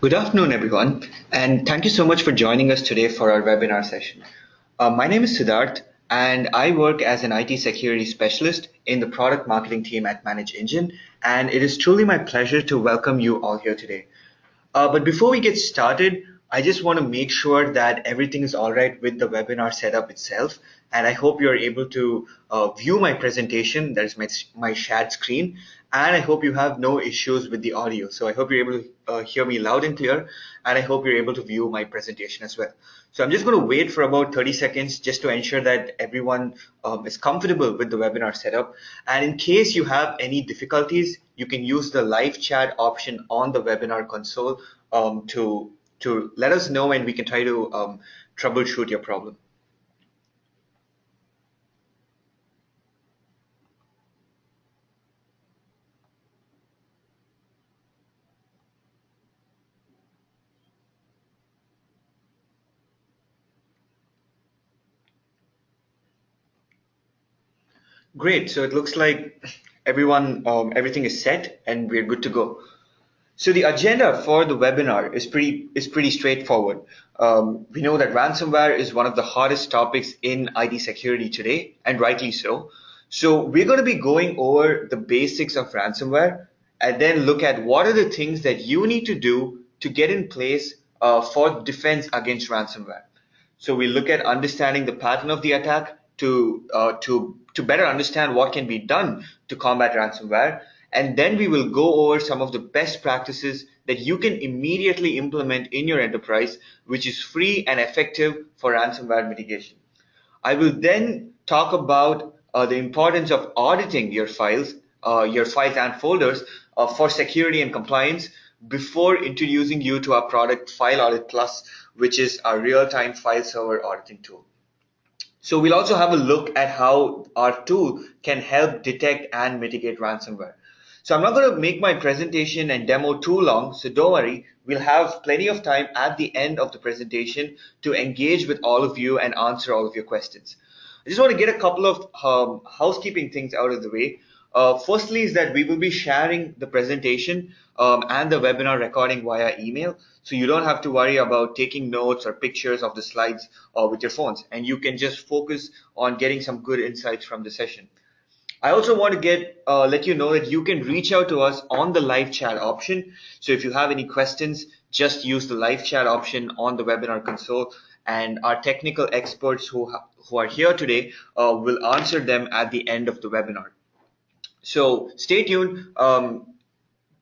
Good afternoon, everyone, and thank you so much for joining us today for our webinar session. My name is Siddharth, and I work as an IT security specialist in the product marketing team at ManageEngine, and it is truly my pleasure to welcome you all here today. But before we get started, I just want to make sure that everything is all right with the webinar setup itself. And I hope you're able to view my presentation. That is my shared screen. And I hope you have no issues with the audio. So I hope you're able to hear me loud and clear. And I hope you're able to view my presentation as well. So I'm just going to wait for about 30 seconds just to ensure that everyone is comfortable with the webinar setup. And in case you have any difficulties, you can use the live chat option on the webinar console to let us know, and we can try to troubleshoot your problem. Great. So it looks like everything is set and we're good to go. So the agenda for the webinar is pretty straightforward. We know that ransomware is one of the hottest topics in IT security today, and rightly so. So we're going to be going over the basics of ransomware and then look at what are the things that you need to do to get in place for defense against ransomware. So we look at understanding the pattern of the attack to better understand what can be done to combat ransomware, and then we will go over some of the best practices that you can immediately implement in your enterprise, which is free and effective for ransomware mitigation. I will then talk about the importance of auditing your files and folders for security and compliance before introducing you to our product File Audit Plus, which is our real-time file server auditing tool. So we'll also have a look at how our tool can help detect and mitigate ransomware. So I'm not going to make my presentation and demo too long, so don't worry. We'll have plenty of time at the end of the presentation to engage with all of you and answer all of your questions. I just want to get a couple of housekeeping things out of the way. Firstly is that we will be sharing the presentation and the webinar recording via email. So you don't have to worry about taking notes or pictures of the slides with your phones, and you can just focus on getting some good insights from the session. I also want to let you know that you can reach out to us on the live chat option. So if you have any questions, just use the live chat option on the webinar console, and our technical experts who are here today will answer them at the end of the webinar. So stay tuned.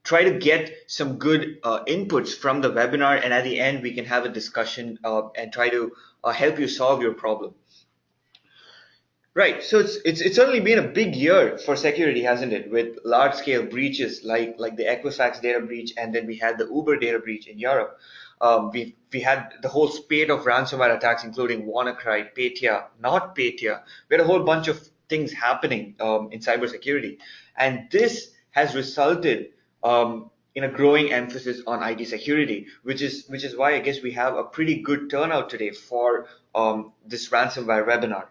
Try to get some good inputs from the webinar, and at the end we can have a discussion and try to help you solve your problem. Right. So it's certainly been a big year for security, hasn't it? With large scale breaches like the Equifax data breach, and then we had the Uber data breach in Europe. We had the whole spate of ransomware attacks, including WannaCry, Petya, not Petya. We had a whole bunch of things happening in cybersecurity, and this has resulted in a growing emphasis on IT security, which is why I guess we have a pretty good turnout today for this ransomware webinar.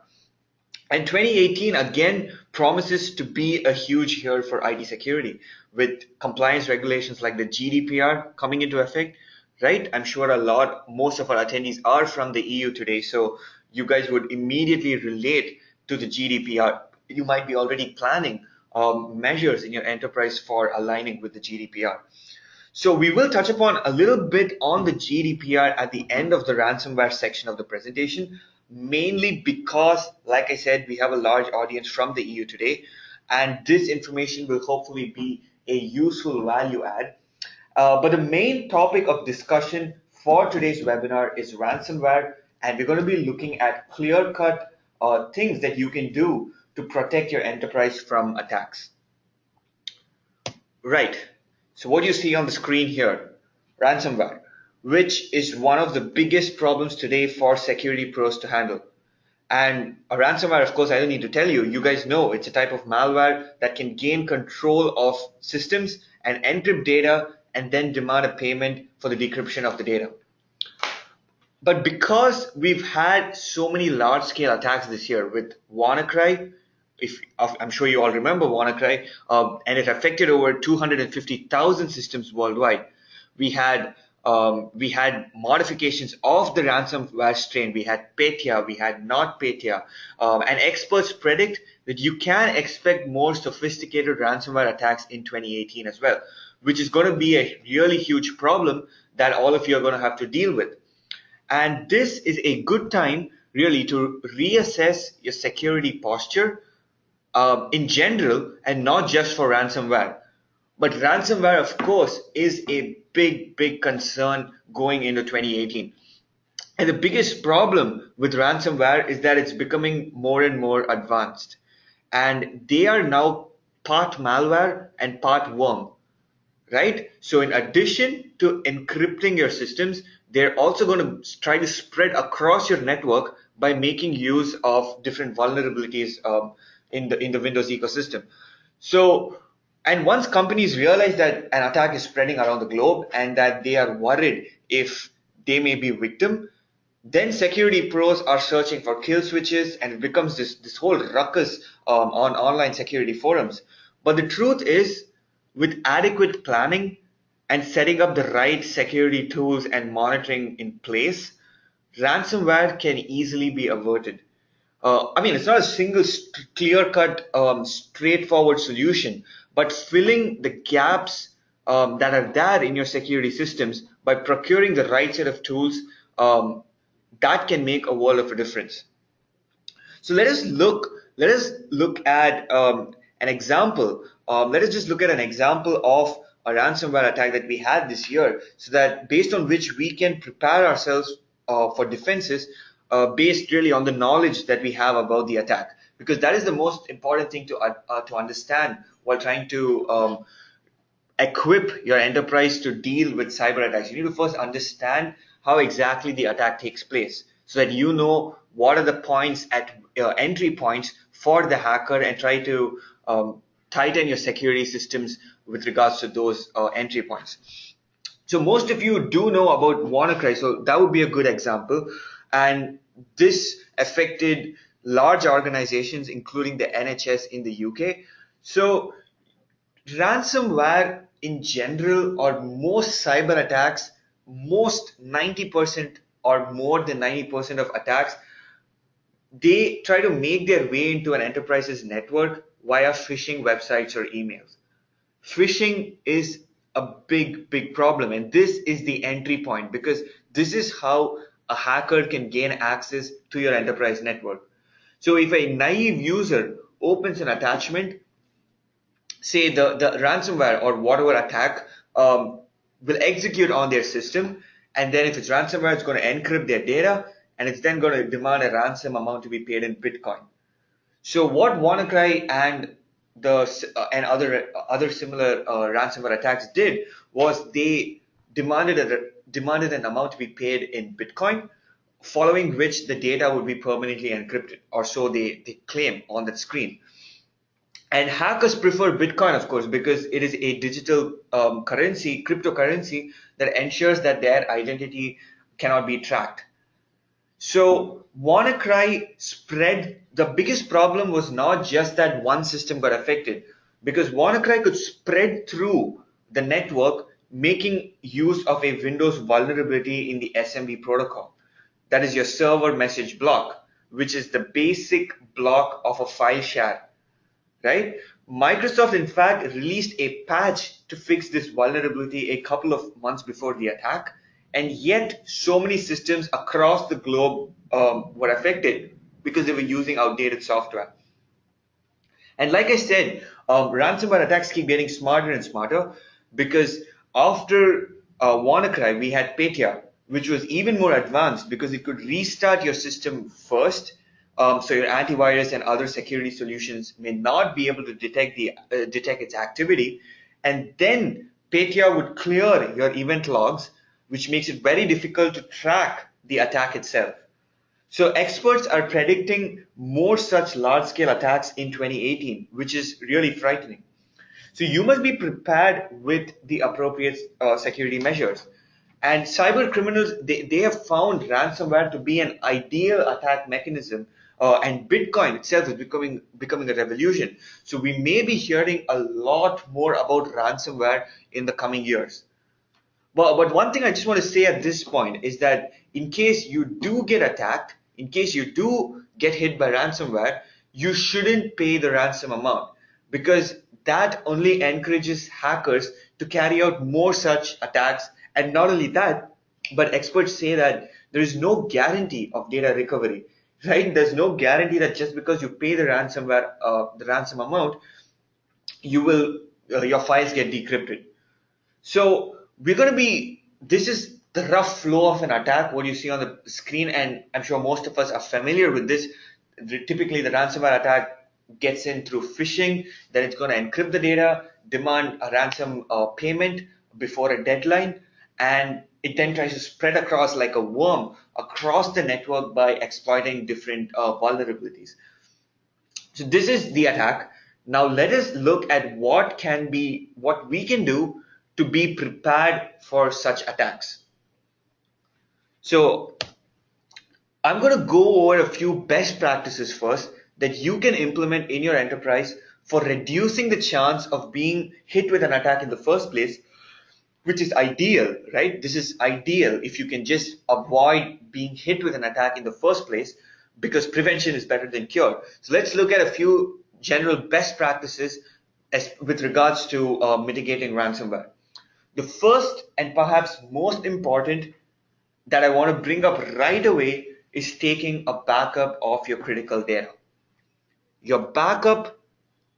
And 2018 again promises to be a huge year for IT security, with compliance regulations like the GDPR coming into effect, right? I'm sure most of our attendees are from the EU today, so you guys would immediately relate to the GDPR. You might be already planning measures in your enterprise for aligning with the GDPR. So we will touch upon a little bit on the GDPR at the end of the ransomware section of the presentation, mainly because, like I said, we have a large audience from the EU today, and this information will hopefully be a useful value add. But the main topic of discussion for today's webinar is ransomware, and we're going to be looking at clear-cut things that you can do to protect your enterprise from attacks. Right. So what you see on the screen here, ransomware, which is one of the biggest problems today for security pros to handle. And a ransomware, of course, I don't need to tell you, you guys know it's a type of malware that can gain control of systems and encrypt data and then demand a payment for the decryption of the data. But because we've had so many large-scale attacks this year with WannaCry, I'm sure you all remember WannaCry, and it affected over 250,000 systems worldwide. We had We had modifications of the ransomware strain. We had Petya, we had not Petya, and experts predict that you can expect more sophisticated ransomware attacks in 2018 as well, which is going to be a really huge problem that all of you are going to have to deal with. And this is a good time really to reassess your security posture in general and not just for ransomware. But ransomware, of course, is a big concern going into 2018. And the biggest problem with ransomware is that it's becoming more and more advanced. And they are now part malware and part worm, right? So in addition to encrypting your systems, they're also going to try to spread across your network by making use of different vulnerabilities in the Windows ecosystem. So, and once companies realize that an attack is spreading around the globe and that they are worried if they may be victim, then security pros are searching for kill switches, and it becomes this whole ruckus on online security forums. But the truth is, with adequate planning and setting up the right security tools and monitoring in place, ransomware can easily be averted. I mean, it's not a single clear-cut, straightforward solution, but filling the gaps that are there in your security systems by procuring the right set of tools, that can make a world of a difference. So let us look at an example. Let us just look at an example of a ransomware attack that we had this year, so that based on which we can prepare ourselves for defenses based really on the knowledge that we have about the attack, because that is the most important thing to understand while trying to equip your enterprise to deal with cyber attacks. You need to first understand how exactly the attack takes place so that you know what are the points at entry points for the hacker, and try to tighten your security systems with regards to those entry points. So most of you do know about WannaCry, so that would be a good example. And this affected large organizations, including the NHS in the UK. So ransomware in general, or most cyber attacks, most 90% or more than 90% of attacks, they try to make their way into an enterprise's network via phishing websites or emails. Phishing is a big problem, and this is the entry point, because this is how a hacker can gain access to your enterprise network. So if a naive user opens an attachment, say the ransomware or whatever attack will execute on their system, and then if it's ransomware, it's going to encrypt their data, and it's then going to demand a ransom amount to be paid in Bitcoin. So what WannaCry and other similar ransomware attacks did was they demanded an amount to be paid in Bitcoin, following which the data would be permanently encrypted, or so they claim on that screen. And hackers prefer Bitcoin, of course, because it is a digital currency, cryptocurrency, that ensures that their identity cannot be tracked. So WannaCry spread. The biggest problem was not just that one system got affected, because WannaCry could spread through the network, making use of a Windows vulnerability in the SMB protocol. That is your server message block, which is the basic block of a file share, right? Microsoft, in fact, released a patch to fix this vulnerability a couple of months before the attack, and yet so many systems across the globe were affected because they were using outdated software. And like I said, ransomware attacks keep getting smarter and smarter, because after WannaCry, we had Petya, which was even more advanced because it could restart your system first. So your antivirus and other security solutions may not be able to detect its activity, and then Petya would clear your event logs, which makes it very difficult to track the attack itself. So experts are predicting more such large-scale attacks in 2018, which is really frightening. So you must be prepared with the appropriate security measures. And cyber criminals, they have found ransomware to be an ideal attack mechanism, and Bitcoin itself is becoming a revolution. So we may be hearing a lot more about ransomware in the coming years. But one thing I just want to say at this point is that in case you do get attacked, in case you do get hit by ransomware, you shouldn't pay the ransom amount, because that only encourages hackers to carry out more such attacks. And not only that, but experts say that there is no guarantee of data recovery, right? There's no guarantee that just because you pay the ransomware, the ransom amount, you will your files get decrypted. So we're going to be, this is the rough flow of an attack, what you see on the screen, and I'm sure most of us are familiar with this. Typically, the ransomware attack gets in through phishing, then it's going to encrypt the data, demand a ransom payment before a deadline, and it then tries to spread across like a worm across the network by exploiting different vulnerabilities. So this is the attack. Now let us look at what we can do to be prepared for such attacks. So I'm going to go over a few best practices first that you can implement in your enterprise for reducing the chance of being hit with an attack in the first place, which is ideal, right? This is ideal if you can just avoid being hit with an attack in the first place, because prevention is better than cure. So let's look at a few general best practices with regards to mitigating ransomware. The first and perhaps most important that I want to bring up right away is taking a backup of your critical data. Your backup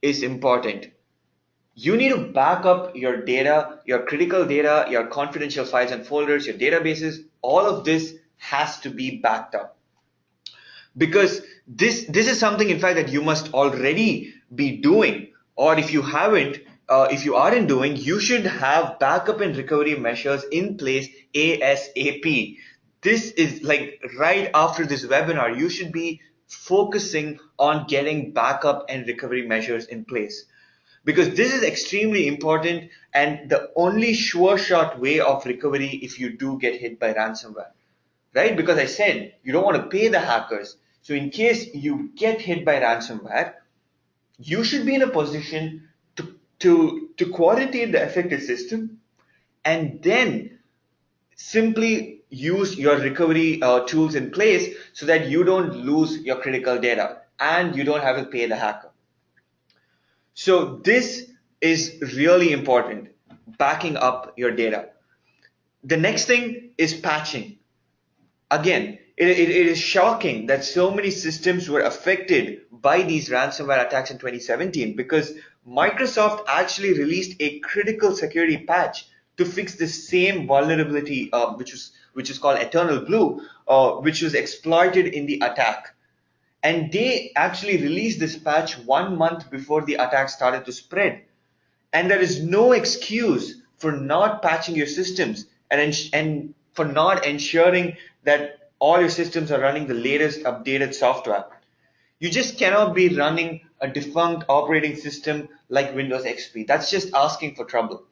is important. You need to back up your data, your critical data, your confidential files and folders, your databases. All of this has to be backed up, because this is something, in fact, that you must already be doing, or if you haven't, if you aren't doing, you should have backup and recovery measures in place ASAP. This is like right after this webinar, you should be focusing on getting backup and recovery measures in place, because this is extremely important and the only sure shot way of recovery if you do get hit by ransomware, right? Because I said you don't want to pay the hackers. So in case you get hit by ransomware, you should be in a position to quarantine the affected system and then simply use your recovery tools in place so that you don't lose your critical data and you don't have to pay the hacker. So this is really important, backing up your data. The next thing is patching. Again, it is shocking that so many systems were affected by these ransomware attacks in 2017, because Microsoft actually released a critical security patch to fix the same vulnerability, which is called Eternal Blue, which was exploited in the attack. And they actually released this patch 1 month before the attack started to spread. And there is no excuse for not patching your systems and for not ensuring that all your systems are running the latest updated software. You just cannot be running a defunct operating system like Windows XP. That's just asking for trouble.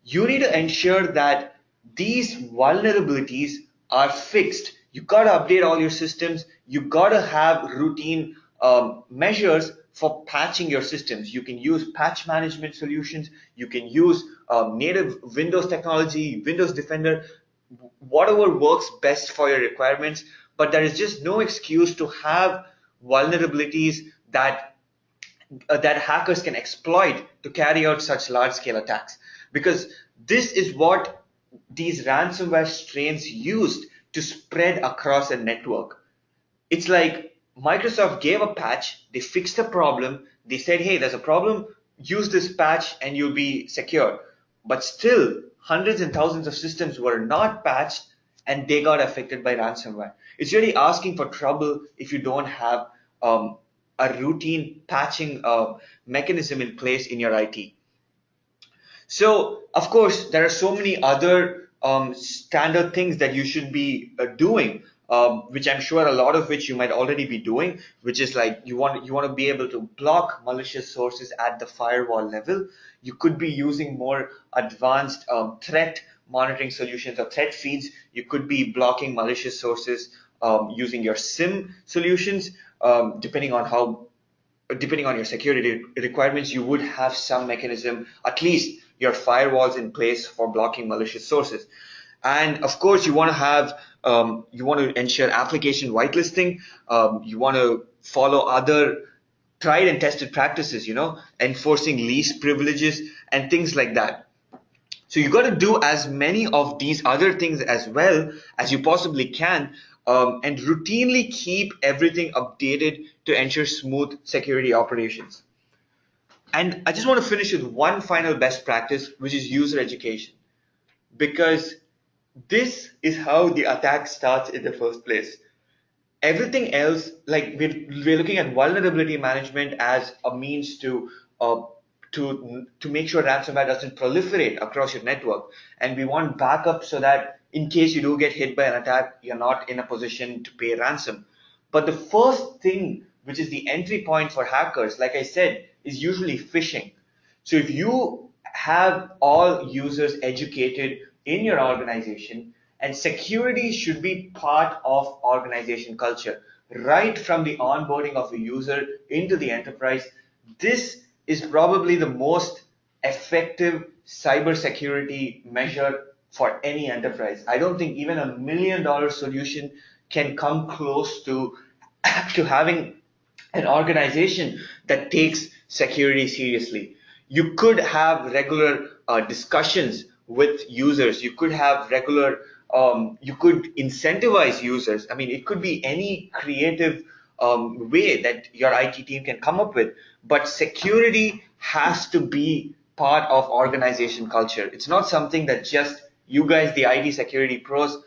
You need to ensure that these vulnerabilities are fixed. You got to update all your systems. You got to have routine measures for patching your systems. You can use patch management solutions. You can use native Windows technology, Windows Defender, whatever works best for your requirements. But there is just no excuse to have vulnerabilities that hackers can exploit to carry out such large-scale attacks, because this is what these ransomware strains used to spread across a network. It's like Microsoft gave a patch, they fixed a problem, they said, hey, there's a problem, use this patch and you'll be secure. But still, hundreds and thousands of systems were not patched and they got affected by ransomware. It's really asking for trouble if you don't have a routine patching mechanism in place in your IT. So, of course, there are so many other standard things that you should be doing, which I'm sure a lot of which you might already be doing, which is like you want to be able to block malicious sources at the firewall level. You could be using more advanced threat monitoring solutions or threat feeds. You could be blocking malicious sources using your SIM solutions, depending on your security requirements. You would have some mechanism, at least your firewalls in place for blocking malicious sources. And of course, you want to have you want to ensure application whitelisting. You want to follow other tried and tested practices, enforcing least privileges and things like that. So you got to do as many of these other things as well as you possibly can, and routinely keep everything updated to ensure smooth security operations. And I just want to finish with one final best practice, which is user education, because this is how the attack starts in the first place. Everything else, like we're looking at vulnerability management as a means uh, to make sure ransomware doesn't proliferate across your network, and we want backup so that in case you do get hit by an attack, you're not in a position to pay ransom. But the first thing, which is the entry point for hackers, like I said, is usually phishing. So if you have all users educated in your organization, and security should be part of organization culture, right from the onboarding of a user into the enterprise. This is probably the most effective cybersecurity measure for any enterprise. I don't think even $1 million solution can come close to to having an organization that takes security seriously. You could have regular discussions with users. You could have regular, you could incentivize users. I mean, it could be any creative way that your IT team can come up with. But security has to be part of organization culture. It's not something that just you guys, the IT security pros,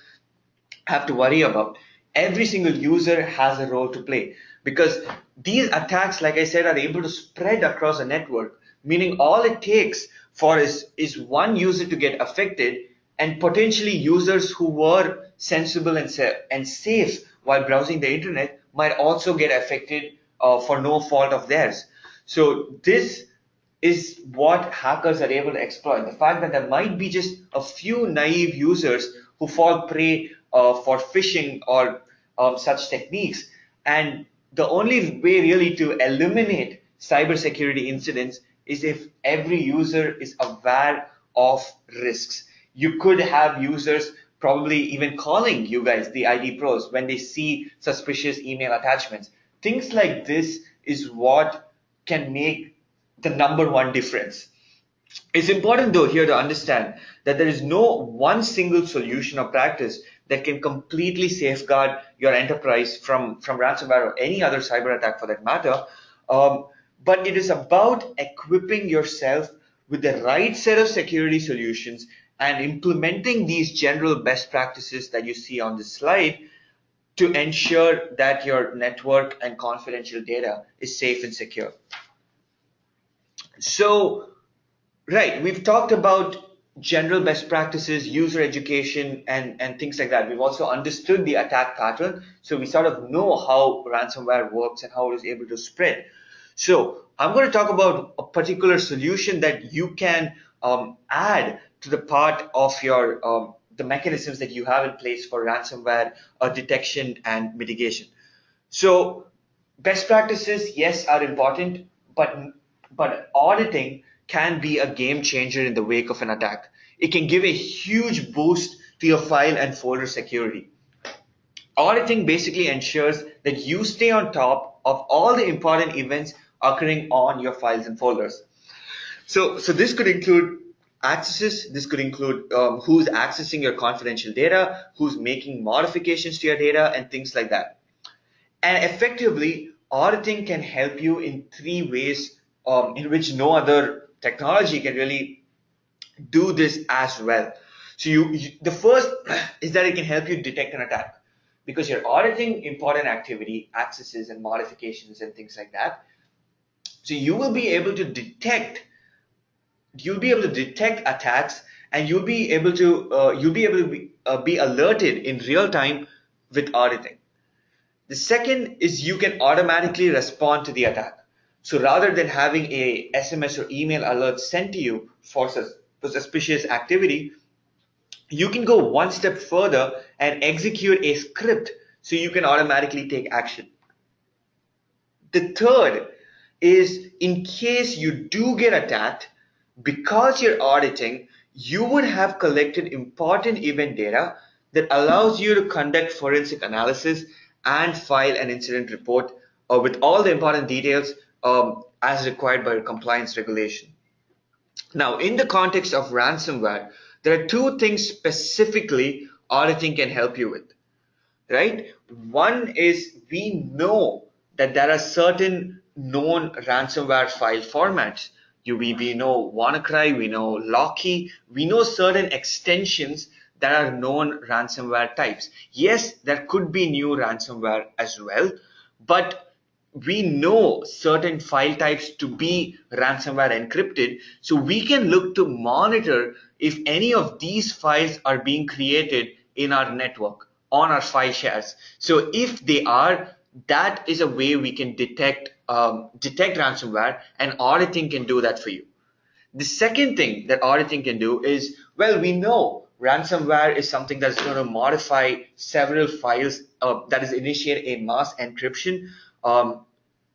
have to worry about. Every single user has a role to play, because these attacks, like I said, are able to spread across a network, meaning all it takes for is one user to get affected, and potentially users who were sensible and safe while browsing the internet might also get affected for no fault of theirs. So this is what hackers are able to exploit. The fact that there might be just a few naive users who fall prey for phishing or such techniques. And the only way really to eliminate cybersecurity incidents is if every user is aware of risks. You could have users probably even calling you guys, the ID pros, when they see suspicious email attachments. Things like this is what can make the number one difference. It's important though here to understand that there is no one single solution or practice that can completely safeguard your enterprise from ransomware or any other cyber attack for that matter. Um, but it is about equipping yourself with the right set of security solutions and implementing these general best practices that you see on this slide to ensure that your network and confidential data is safe and secure. So, right, we've talked about general best practices, user education, and things like that. We've also understood the attack pattern, so we sort of know how ransomware works and how it is able to spread. So I'm going to talk about a particular solution that you can add to the part of your the mechanisms that you have in place for ransomware detection and mitigation. So best practices, yes, are important, but auditing can be a game changer in the wake of an attack. It can give a huge boost to your file and folder security. Auditing basically ensures that you stay on top of all the important events occurring on your files and folders. So this could include accesses. This could include who's accessing your confidential data, who's making modifications to your data, and things like that. And effectively, auditing can help you in three ways in which no other technology can really do this as well. So the first is that it can help you detect an attack, because you're auditing important activity, accesses and modifications and things like that. So you'll be able to detect attacks, and you'll be able to be alerted in real time with auditing. The second is you can automatically respond to the attack. So rather than having a SMS or email alert sent to you for suspicious activity, you can go one step further and execute a script so you can automatically take action. The third is, in case you do get attacked, Because you're auditing, you would have collected important event data that allows you to conduct forensic analysis and file an incident report with all the important details as required by compliance regulation. Now, in the context of ransomware, there are two things specifically auditing can help you with, right? One is we know that there are certain known ransomware file formats. We know WannaCry, we know Locky, we know certain extensions that are known ransomware types. Yes, there could be new ransomware as well, but we know certain file types to be ransomware encrypted, so we can look to monitor if any of these files are being created in our network on our file shares. So if they are, that is a way we can detect ransomware, and auditing can do that for you. The second thing that auditing can do is, well, we know ransomware is something that's going to modify several files, that is initiate a mass encryption,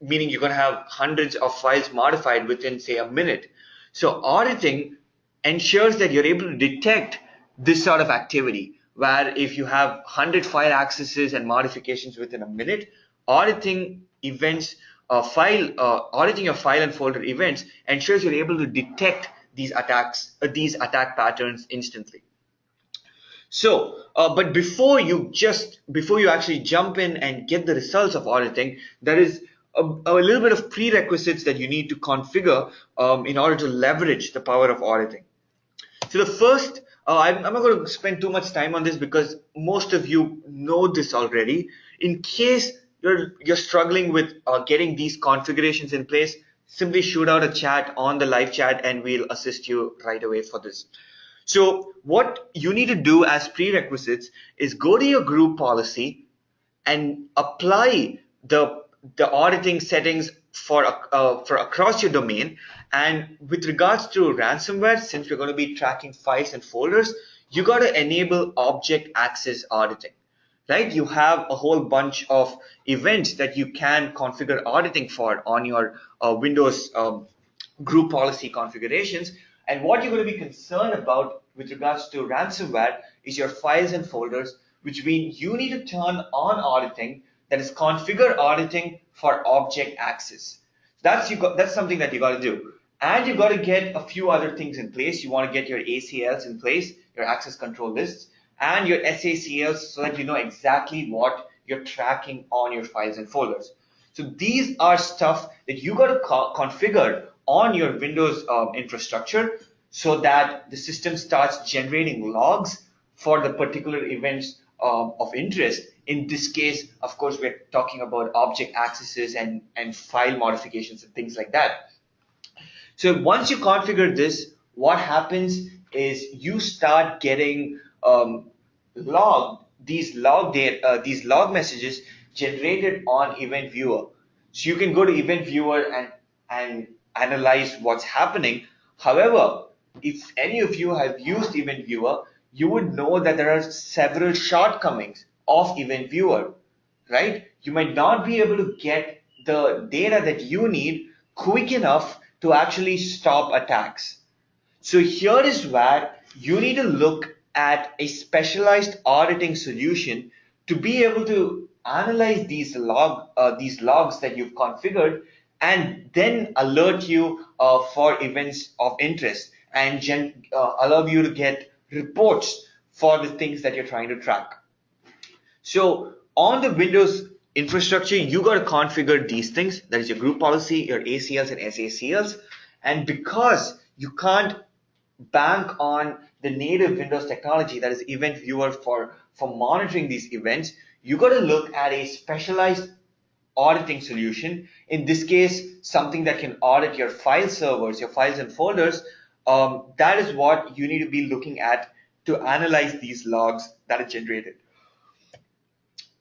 meaning you're going to have hundreds of files modified within, say, a minute. So auditing ensures that you're able to detect this sort of activity, where if you have 100 file accesses and modifications within a minute, auditing events, auditing your file and folder events ensures you're able to detect these attack patterns instantly. So, but before you actually jump in and get the results of auditing, there is a little bit of prerequisites that you need to configure in order to leverage the power of auditing. So the first, I'm not going to spend too much time on this because most of you know this already. In case you're struggling with getting these configurations in place, simply shoot out a chat on the live chat and we'll assist you right away for this. So what you need to do as prerequisites is go to your group policy and apply the auditing settings for across your domain. And with regards to ransomware, since we're going to be tracking files and folders, you got to enable object access auditing, right? You have a whole bunch of events that you can configure auditing for on your Windows group policy configurations. And what you're going to be concerned about with regards to ransomware is your files and folders, which means you need to turn on auditing, that is configure auditing for object access. That's something that you got to do. And you got to get a few other things in place. You want to get your ACLs in place, your access control lists, and your SACLs so that you know exactly what you're tracking on your files and folders. So these are stuff that you got to configure on your Windows infrastructure so that the system starts generating logs for the particular events of interest. In this case, of course, we're talking about object accesses and file modifications and things like that. So once you configure this, what happens is you start getting these log messages generated on Event Viewer. So you can go to Event Viewer and analyze what's happening. However, if any of you have used Event Viewer, you would know that there are several shortcomings of Event Viewer, right? You might not be able to get the data that you need quick enough to actually stop attacks. So here is where you need to look at a specialized auditing solution to be able to analyze these logs that you've configured and then alert you for events of interest and allow you to get reports for the things that you're trying to track. So on the Windows infrastructure, you got to configure these things. That is your group policy, your ACLs and SACLs. And because you can't bank on the native Windows technology, that is Event Viewer for monitoring these events, you got to look at a specialized auditing solution. In this case, something that can audit your file servers, your files and folders. That is what you need to be looking at to analyze these logs that are generated.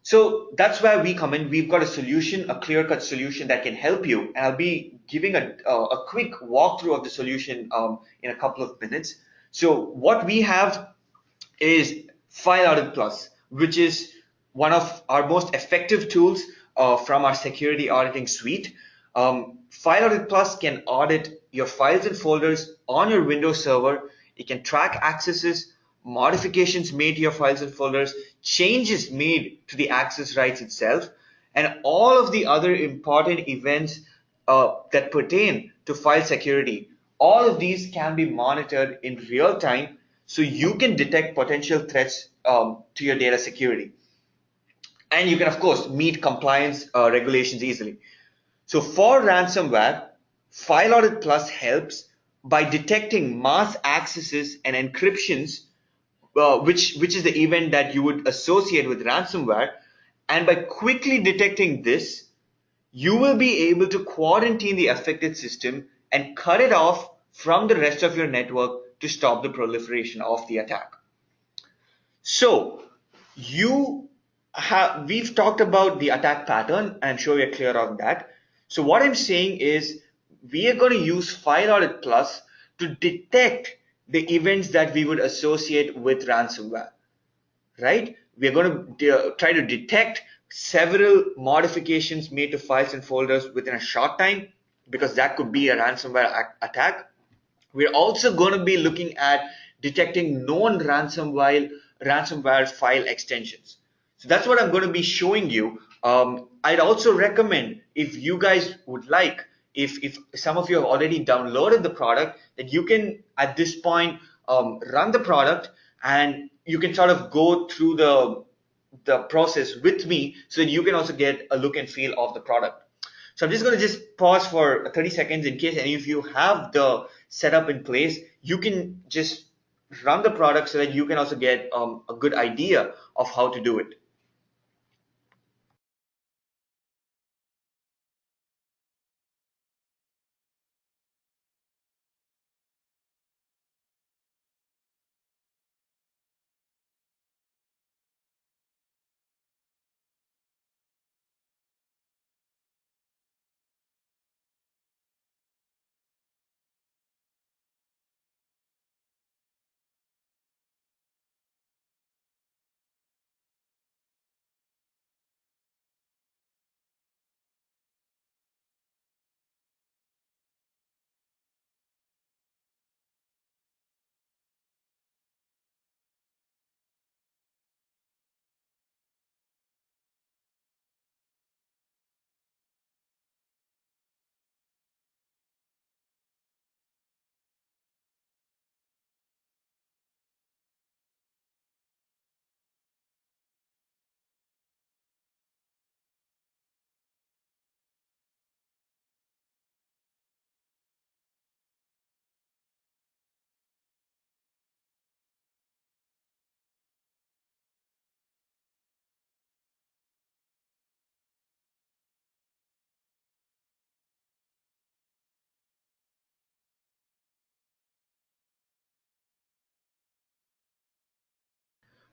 So that's where we come in. We've got a solution, a clear-cut solution that can help you. And I'll be giving a quick walkthrough of the solution in a couple of minutes. So what we have is File Audit Plus, which is one of our most effective tools from our security auditing suite. File Audit Plus can audit your files and folders on your Windows server. It can track accesses, modifications made to your files and folders, changes made to the access rights itself, and all of the other important events that pertain to file security. All of these can be monitored in real time so you can detect potential threats to your data security. And you can, of course, meet compliance regulations easily. So for ransomware, File Audit Plus helps by detecting mass accesses and encryptions, which is the event that you would associate with ransomware. And by quickly detecting this, you will be able to quarantine the affected system and cut it off from the rest of your network to stop the proliferation of the attack. So we've talked about the attack pattern. I'm sure we're clear on that. So what I'm saying is we are going to use File Audit Plus to detect the events that we would associate with ransomware, right? We're going to try to detect several modifications made to files and folders within a short time, because that could be a ransomware attack. We're also going to be looking at detecting known ransomware file extensions. So that's what I'm going to be showing you. I'd also recommend, if you guys would like, if some of you have already downloaded the product, that you can at this point run the product, and you can sort of go through the process with me so that you can also get a look and feel of the product. So I'm just going to just pause for 30 seconds in case any of you have the setup in place. You can just run the product so that you can also get a good idea of how to do it.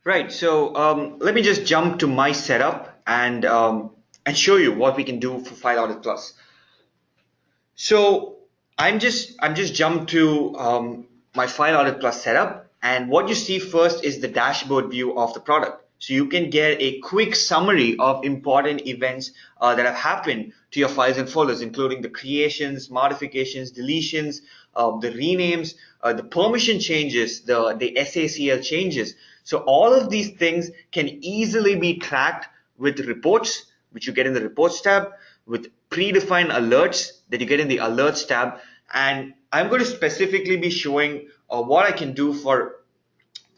Right. So let me just jump to my setup and show you what we can do for File Audit Plus. So I'm just jumped to my File Audit Plus setup, and what you see first is the dashboard view of the product. So you can get a quick summary of important events that have happened to your files and folders, including the creations, modifications, deletions, the renames, the permission changes, the SACL changes. So all of these things can easily be tracked with reports, which you get in the reports tab, with predefined alerts that you get in the alerts tab. And I'm going to specifically be showing what I can do for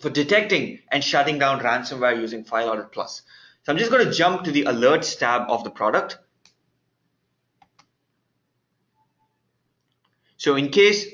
detecting and shutting down ransomware using File Audit Plus. So I'm just going to jump to the alerts tab of the product. So in case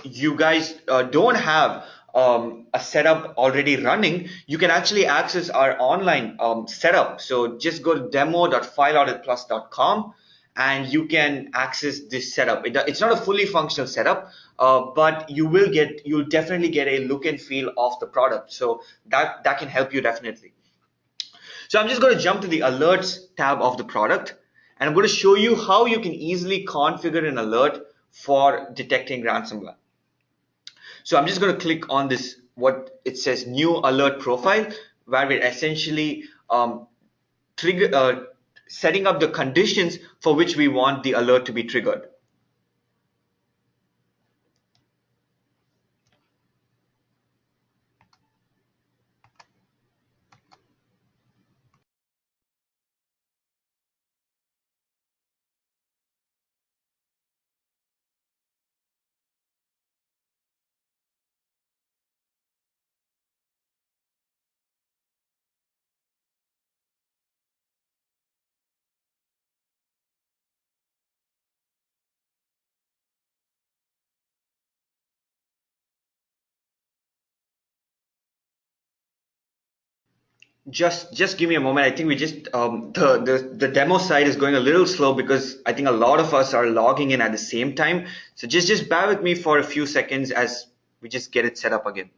you guys don't have a setup already running, you can actually access our online setup. So just go to demo.fileauditplus.com and you can access this setup. It's not a fully functional setup, but you'll definitely get a look and feel of the product. So that can help you definitely. So I'm just going to jump to the alerts tab of the product, and I'm going to show you how you can easily configure an alert for detecting ransomware. So I'm just going to click on this, what it says, new alert profile, where we're essentially trigger setting up the conditions for which we want the alert to be triggered. Just give me a moment. I think we just the demo side is going a little slow because I think a lot of us are logging in at the same time. So just bear with me for a few seconds as we just get it set up again.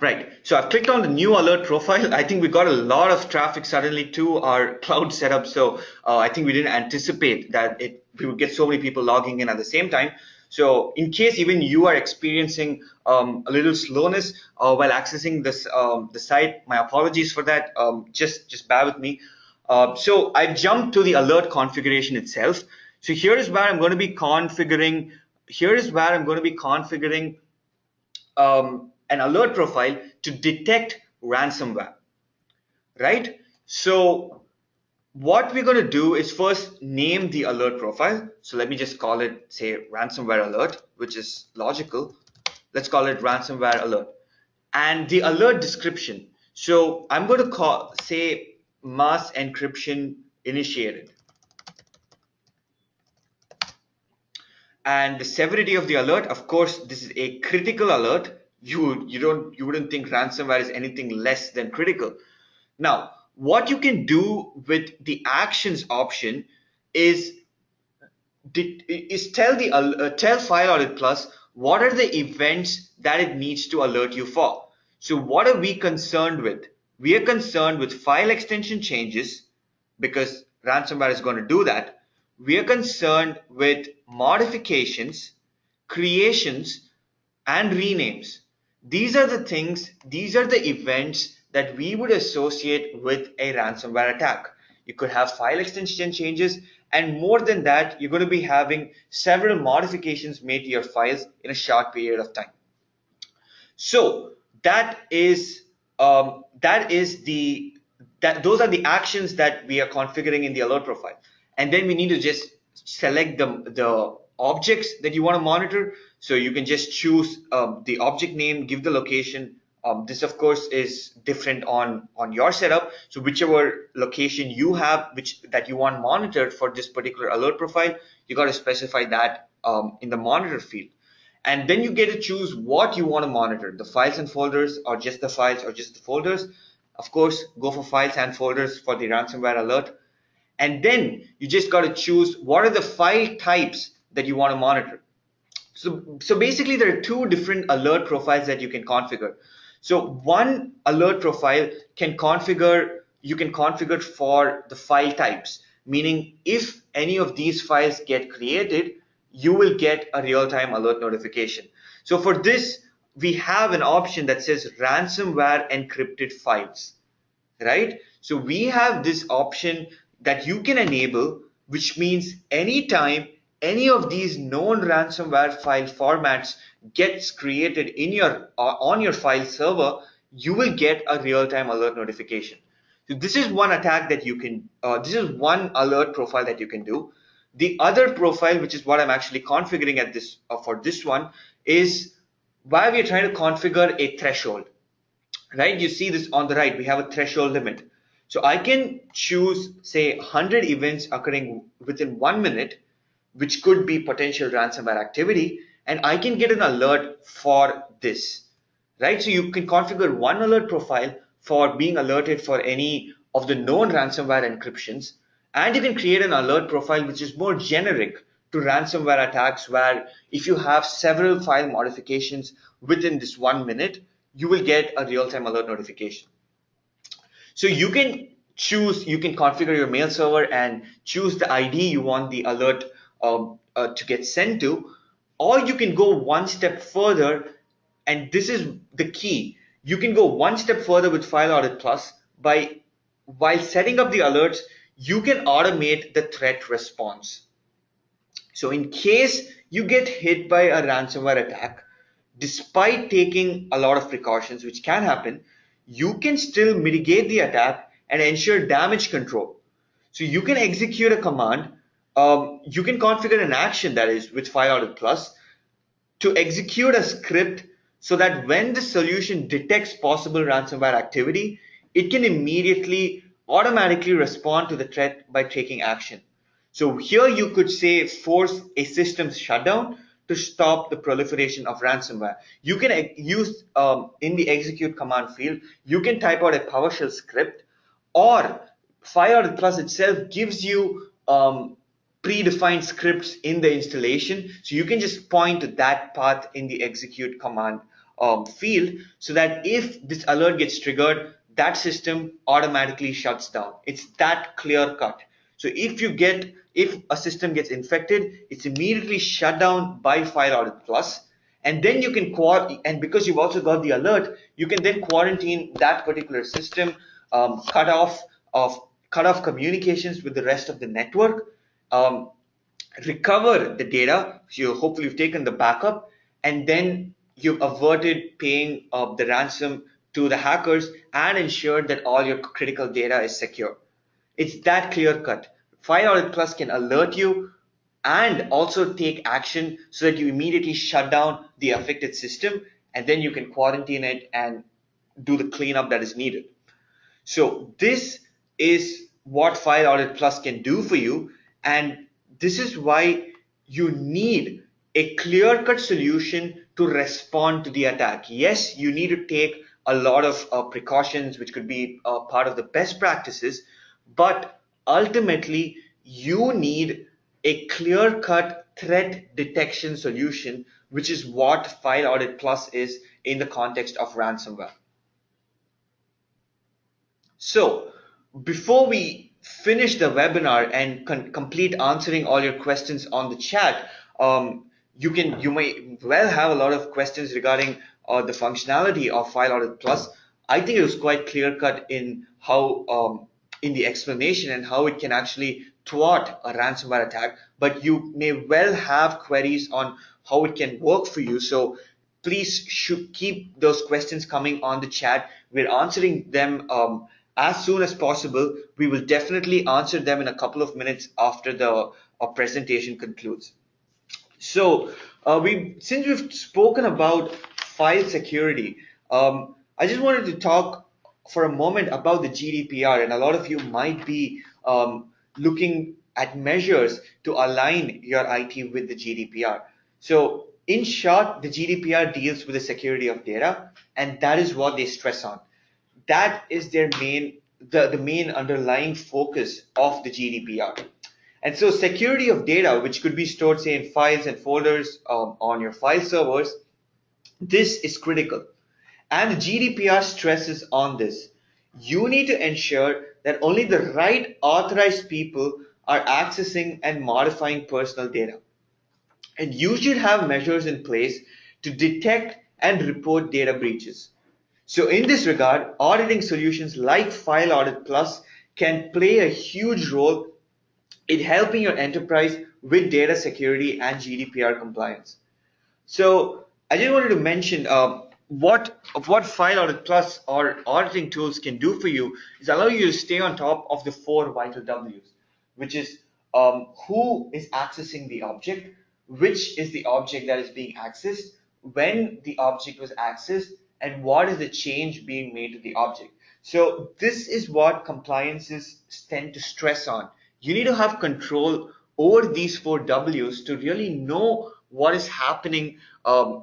Right. So I've clicked on the new alert profile. I think we got a lot of traffic suddenly to our cloud setup. So I think we didn't anticipate that we would get so many people logging in at the same time. So in case even you are experiencing a little slowness while accessing this the site, my apologies for that. Just bear with me. So I've jumped to the alert configuration itself. So here is where I'm going to be configuring. Here is where I'm going to be configuring an alert profile to detect ransomware, right? So what we're going to do is first name the alert profile. So let me just call it, say, ransomware alert, which is logical. Let's call it ransomware alert. And the alert description. So I'm going to say, mass encryption initiated. And the severity of the alert, of course, this is a critical alert. You wouldn't think ransomware is anything less than critical. Now, what you can do with the actions option is tell File Audit Plus what are the events that it needs to alert you for. So what are we concerned with? We are concerned with file extension changes because ransomware is going to do that. We are concerned with modifications, creations, and renames. These are the things, these are the events that we would associate with a ransomware attack. You could have file extension changes, and more than that, you're going to be having several modifications made to your files in a short period of time. So that is those are the actions that we are configuring in the alert profile, and then we need to just select the objects that you want to monitor. So you can just choose the object name, give the location. This of course is different on your setup. So whichever location you have, which that you want monitored for this particular alert profile, you got to specify that in the monitor field. And then you get to choose what you want to monitor, the files and folders, or just the files, or just the folders. Of course, go for files and folders for the ransomware alert. And then you just got to choose what are the file types that you want to monitor. So basically there are two different alert profiles that you can configure. So one alert profile you can configure for the file types, meaning if any of these files get created, you will get a real-time alert notification. So for this, we have an option that says ransomware encrypted files, right? So we have this option that you can enable, which means anytime any of these known ransomware file formats gets created in your on your file server, you will get a real-time alert notification. So this is one attack that you can, this is one alert profile that you can do. The other profile, which is what I'm actually configuring at this for this one, is why we're trying to configure a threshold, right? You see this on the right, we have a threshold limit. So I can choose, say, 100 events occurring within 1 minute, which could be potential ransomware activity, and I can get an alert for this, right? So you can configure one alert profile for being alerted for any of the known ransomware encryptions, and you can create an alert profile which is more generic to ransomware attacks, where if you have several file modifications within this 1 minute, you will get a real-time alert notification. So you can configure your mail server and choose the ID you want the alert to get sent to, or you can go one step further, and this is the key. You can go one step further with File Audit Plus by, while setting up the alerts, you can automate the threat response. So in case you get hit by a ransomware attack, despite taking a lot of precautions, which can happen, you can still mitigate the attack and ensure damage control. So you can execute a command, you can configure an action, that is with File Audit Plus, to execute a script so that when the solution detects possible ransomware activity, it can immediately automatically respond to the threat by taking action. So here you could say force a system shutdown to stop the proliferation of ransomware. You can use in the execute command field, you can type out a PowerShell script, or File Audit Plus itself gives you predefined scripts in the installation. So you can just point to that path in the execute command field, so that if this alert gets triggered, that system automatically shuts down. It's that clear cut. So if a system gets infected, it's immediately shut down by File Audit Plus. And then you can and because you've also got the alert, you can then quarantine that particular system, cut off communications with the rest of the network, um, recover the data. So hopefully you've taken the backup, and then you've averted paying the ransom to the hackers and ensured that all your critical data is secure. It's that clear cut. File Audit Plus can alert you and also take action so that you immediately shut down the affected system, and then you can quarantine it and do the cleanup that is needed. So this is what File Audit Plus can do for you, and this is why you need a clear-cut solution to respond to the attack. Yes, you need to take a lot of precautions, which could be part of the best practices, but ultimately you need a clear-cut threat detection solution, which is what File Audit Plus is in the context of ransomware. So, before we finish the webinar and complete answering all your questions on the chat, you may well have a lot of questions regarding the functionality of File Audit Plus. I think it was quite clear cut in how in the explanation and how it can actually thwart a ransomware attack. But you may well have queries on how it can work for you. So please should keep those questions coming on the chat. We're answering them as soon as possible. We will definitely answer them in a couple of minutes after the presentation concludes. So since we've spoken about file security, I just wanted to talk for a moment about the GDPR, and a lot of you might be looking at measures to align your IT with the GDPR. So in short, the GDPR deals with the security of data, and that is what they stress on. That is their the main underlying focus of the GDPR. And so security of data, which could be stored, say, in files and folders on your file servers, this is critical. And the GDPR stresses on this. You need to ensure that only the right authorized people are accessing and modifying personal data. And you should have measures in place to detect and report data breaches. So in this regard, auditing solutions like File Audit Plus can play a huge role in helping your enterprise with data security and GDPR compliance. So I just wanted to mention what File Audit Plus or auditing tools can do for you is allow you to stay on top of the 4 vital W's, which is who is accessing the object, which is the object that is being accessed, when the object was accessed, and what is the change being made to the object. So this is what compliances tend to stress on. You need to have control over these 4 W's to really know what is happening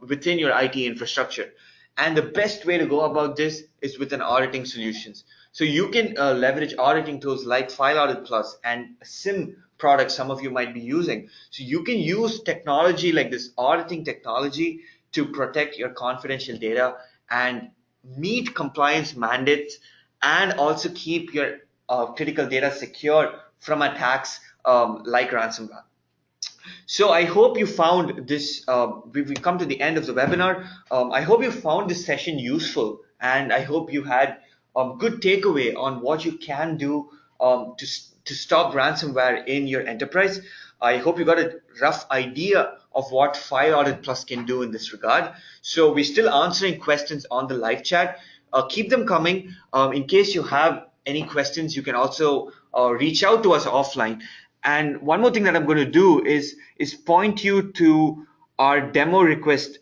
within your IT infrastructure. And the best way to go about this is with an auditing solutions. So you can leverage auditing tools like File Audit Plus and SIM products some of you might be using. So you can use technology like this auditing technology to protect your confidential data and meet compliance mandates, and also keep your critical data secure from attacks like ransomware. So I hope you found this, we've come to the end of the webinar. I hope you found this session useful and I hope you had good takeaway on what you can do to stop ransomware in your enterprise. I hope you got a rough idea of what File Audit Plus can do in this regard. So we're still answering questions on the live chat. Keep them coming. In case you have any questions, you can also reach out to us offline. And one more thing that I'm going to do is point you to our demo request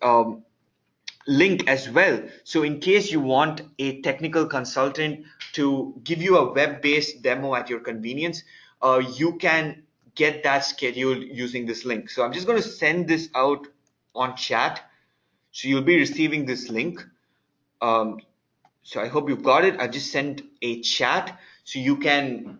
link as well. So in case you want a technical consultant to give you a web-based demo at your convenience, you can get that scheduled using this link. So I'm just going to send this out on chat. So you'll be receiving this link. Um, so I hope you've got it. I've just sent a chat so you can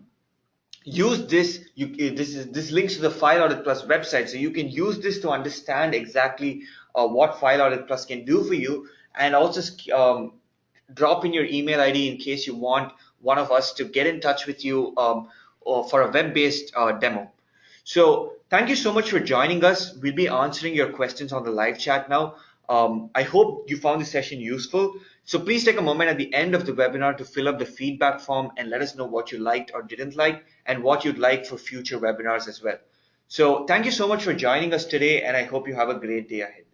use this. This links to the File Audit Plus website, so you can use this to understand exactly what File Audit Plus can do for you, and also drop in your email ID in case you want one of us to get in touch with you or for a web-based demo. So thank you so much for joining us. We'll be answering your questions on the live chat now. I hope you found this session useful. So please take a moment at the end of the webinar to fill up the feedback form and let us know what you liked or didn't like and what you'd like for future webinars as well. So thank you so much for joining us today, and I hope you have a great day ahead.